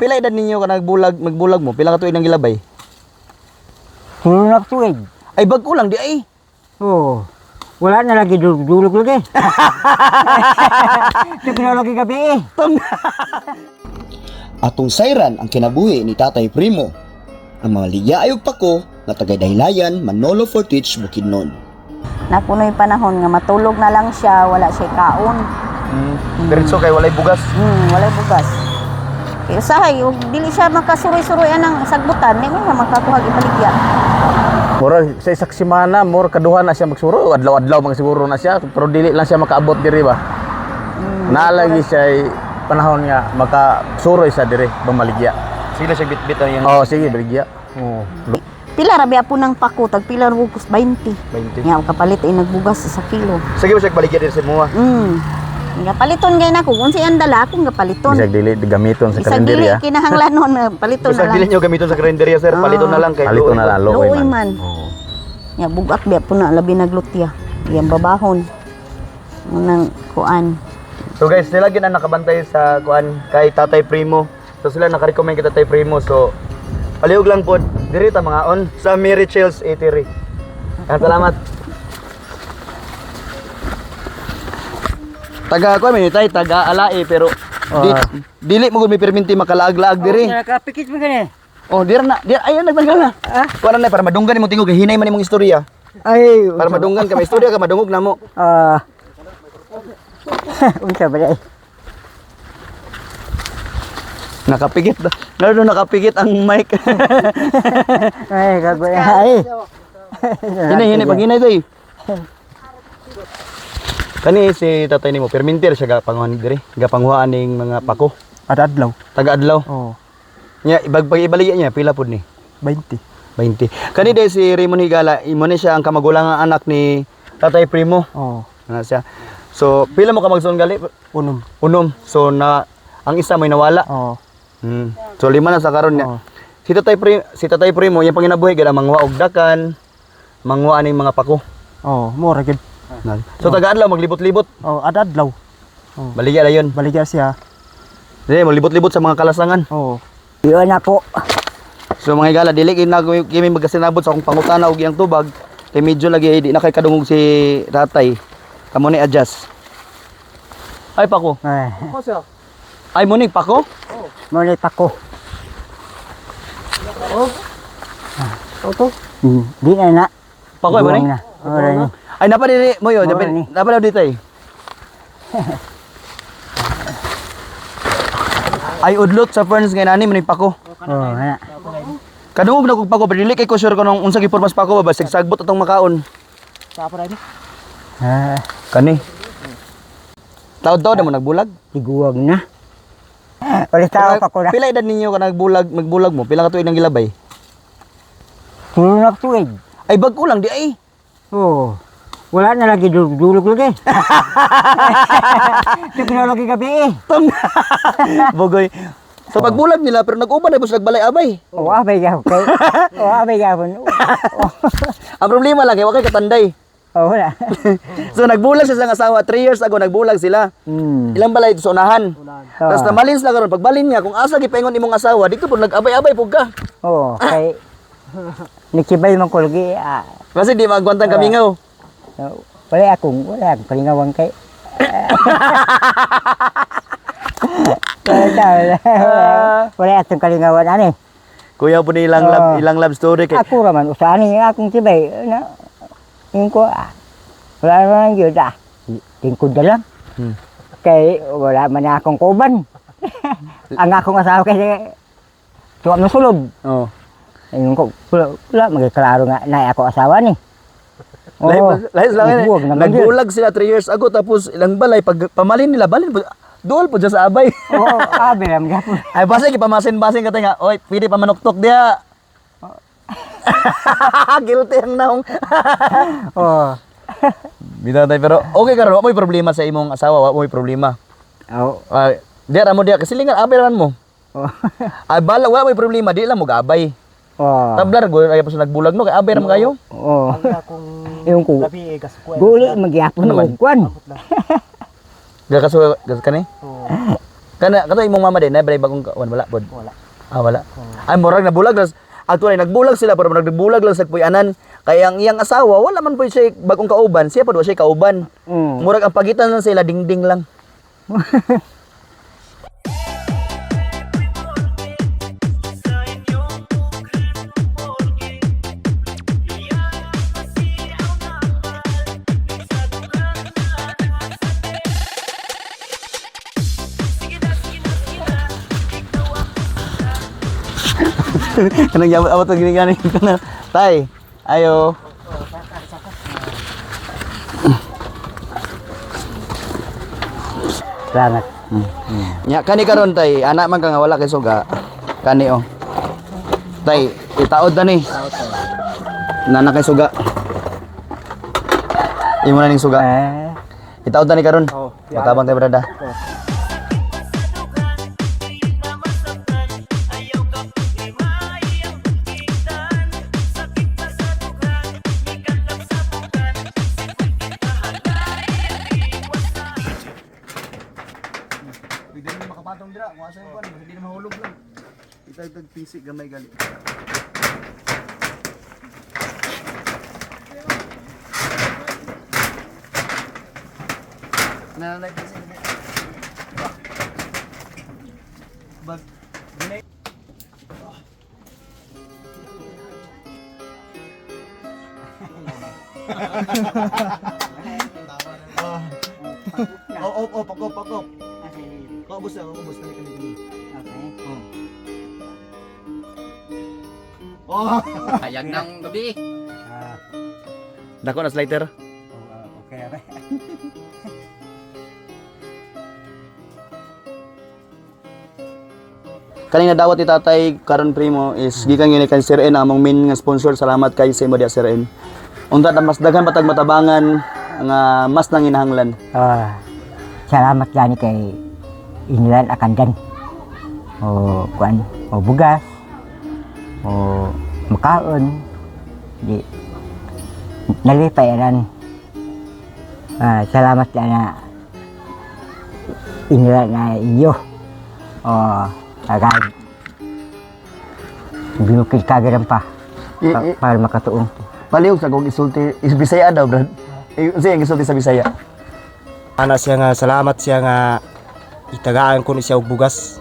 Pila edad ninyo ka magbulag mo? Pila ka tuig nang gilabay? Puro na tuig. Ay bag ko lang di ay. Oo. Wala na lagi dulog lagi. Teknologi gabi eh. Atong sayran ang kinabuhi ni Tatay Primo. Ang mga liyaayog pa ko nga tagay dahilayan Manolo Fortich Bukidnon. Napunoy panahon nga matulog na lang siya, wala siya kaon. Diretso kay walay bugas. Walay bugas. Kaya usahay, ug dili siya makasuroy-suroy anang sagbutan, ni nga makakuha ibaligya. Mura sa isak semana, mura kaduha na siya magsuro. Adlaw-adlaw mga siguro na siya, pero dili lang siya makaabot diri ba. Naalagi siya panahon nga makasuroy sa diri bamaligya. Sige siya bitbit yan. Oh, sige baligya. Oh. Pila ra biya po ng pako, tag pila ra bugos 20. 20. Nga kapalit ay nagbugas sa kilo. Sige siya baligya diri sa muha. Nga paliton gay nako, kung siya andala akong gapaliton. Isag dili gamiton sa Isag dili kalendarya. kinahanglanon nga paliton na Isag lang. dili nyo gamiton sa kalendarya sir, paliton na lang kay paliton na lang Luoy man. Oh. Nga bugat biya po na labi naglutya. Yang babahon. Unang kuan. So guys, sila gina nakabantay sa kuan kay Tatay Primo. So sila naka-recommend kay Tatay Primo. So palihog lang po diri ta mga on sa Mary Chills Eatery. Salamat. Taga ko man tay taga alai pero dili mo gud mi perminti makalaag-laag diri. Nakapikit mo gani. Oh, dira na. Dira ayo nagtanggal na. Kuan na para madunggan nimo tingog hinay man imong istorya. Ay, Para madunggan ka may istorya ka madungog namo. unsa ba dai? Nakapikit. Naro nakapikit ang mic. Ay, gago ay. Hinay pag hinay tay. Kani si tatay nimo permintir siya gapanguhan diri, gapanguhaan ning mga pako. Adadlaw. Taga-adlaw. Oo. Nya ibaligya niya pila pud ni? 20. 20. Kani day si Raymond Higala, imo ni siya ang kamagulangang anak ni Tatay Primo. Oo. Ana siya. So pila mo ka magsuon gali? Unom. Unom. So na ang isa may nawala. Oo. So lima na sa karon niya. Oo. Si Tatay Primo yung panginabuhi gid mangwa og dakan, mangwa ning mga pako. Oo, mura gid. So taga-adlaw maglibot-libot. Oo, adadlaw. Baligya dayon. Baligya siya. Dili maglibot-libot sa mga kalasangan. Oo. Iyon ako. So mga higala dili kimi magkasinabot sa akong pangutana og iyang tubag. Kay medyo lagi di na kay kadungog si tatay. Kamo ni adjust. Ay pako. Ay mo ni pako? Muna pako. Di na. Pako ay mo ni? Ora ni. Ay napa diri mo yo, Oo, ni. napa daw dito ay. Ay udlot sa ferns nga nani man pako. Oo, ana. Kadungog na kog pako pero dili kay ko sure kanang unsa gipormas pako ba basig sagbot atong makaon. Kani. Taud-taud mo nagbulag. Tiguwag na. Ulit tao pa ko na. Pila edad ninyo ka magbulag mo? Pila ka tuig nang gilabay? Puro na tuig. Ay bag ko lang di ay. Oo. Wala na lagi dulog lagi. Teknologi gabi eh. Bogoy. So pagbulag nila pero nag-uban na bus nagbalay-abay. Oo, abay ka. Oo, abay ka. Ang problema lang kay wa kay katanday. Oo, wala. So nagbulag siya sa asawa 3 years ago nagbulag sila. Ilang balay sa unahan. Tapos namalins na karon pagbalin niya kung asa gipaingon imong asawa dito pud nag-abay-abay pug ka. Oo, kay nikibay man ko lagi. Kasi di magwantang kamingaw. Wala akong palingawang kay. Wala atong kalingawan ani. Kuya po ni ilang love story kay Ako raman usahan ni akong tibay na yung ko wala naman gyud tingkod na lang. Kay wala man akong kuban. Ang akong asawa kay tuwa na sulod. oh. Yung ko wala magklaro nga na ako asawa ni. Lahis lang nagbulag sila 3 years ago tapos ilang balay pag pamalin nila balin dool po dyan sa abay. Oo, abi lang gyapon. Ay basta gipamasin-basin ka nga, oy, pwede pa manuktok dia. Guilty ang naong. Oo. Bitaw tay pero okay ka ro, mo problema sa imong asawa, mo problema. Oo. Dia mo dia kasi lingan abay raman mo. Oo. Ay bala wala may problema, di lang mo gabay. Oo. Tablar go ay pa nagbulag no kay abay raman kayo. Oo. Yung ko. Guli magyapon og kwan. Gakaso kani? Kana kato imong mama din na bagong kawan wala pod. Wala. Ah wala. Ay murag nabulag las actually nagbulag sila pero nagbulag lang sa puyanan. Kaya ang iyang asawa wala man po siya bagong kauban. Siya pod wa siya kauban. Murag ang pagitan lang sila dingding lang. Kanang yabot abot gini gani kana. Tay, ayo. Salamat. Nya kani karon tay, anak man ka nga wala kay suga. Kani oh. Tay, itaod na ni. Nana kay suga. Imo na ning suga. Itaod na ni karon. Matabang tay brada. Hindi na makapatong dira, kung asa yung kuwan, hindi na mahulog lang. Itag pisik gamay gali. Nanay pisik. Bag ginay. Pakop. Kaubos na kami kami. Okay. Oh. Sayang ng gabi. Dako na slider. Okay. Kaning nadawat ni Tatay karon primo is gikan yun kay Sir N among main nga sponsor. Salamat kay sa imo dia Sir N. Unta ta mas daghan patag matabangan nga mas nanginahanglan. Salamat gani kay inilan akandan. Kuan, bugas. Makaon. Di nalipayaran. Salamat na inilan na inyo. Agad. Binukid kagaran pa. Para makatuong. Palihog sa kong isulti is Bisaya daw, brad. Siya isulti sa Bisaya. Ana siya nga salamat siya nga itagaan ko ni siya og bugas.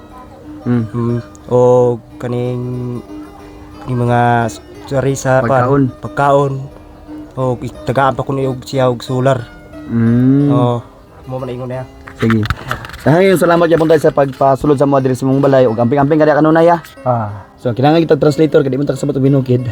O kaning mga sari sa pagkaon. O itagaan pa ko ni og siya og solar. O mo man ingon niya. Sige. Dahil salamat gyapon tayo sa pagpasulod sa mga diri sa mong balay ug amping-amping kada kanunay. So kailangan kita translator kadi man ta sa binukid.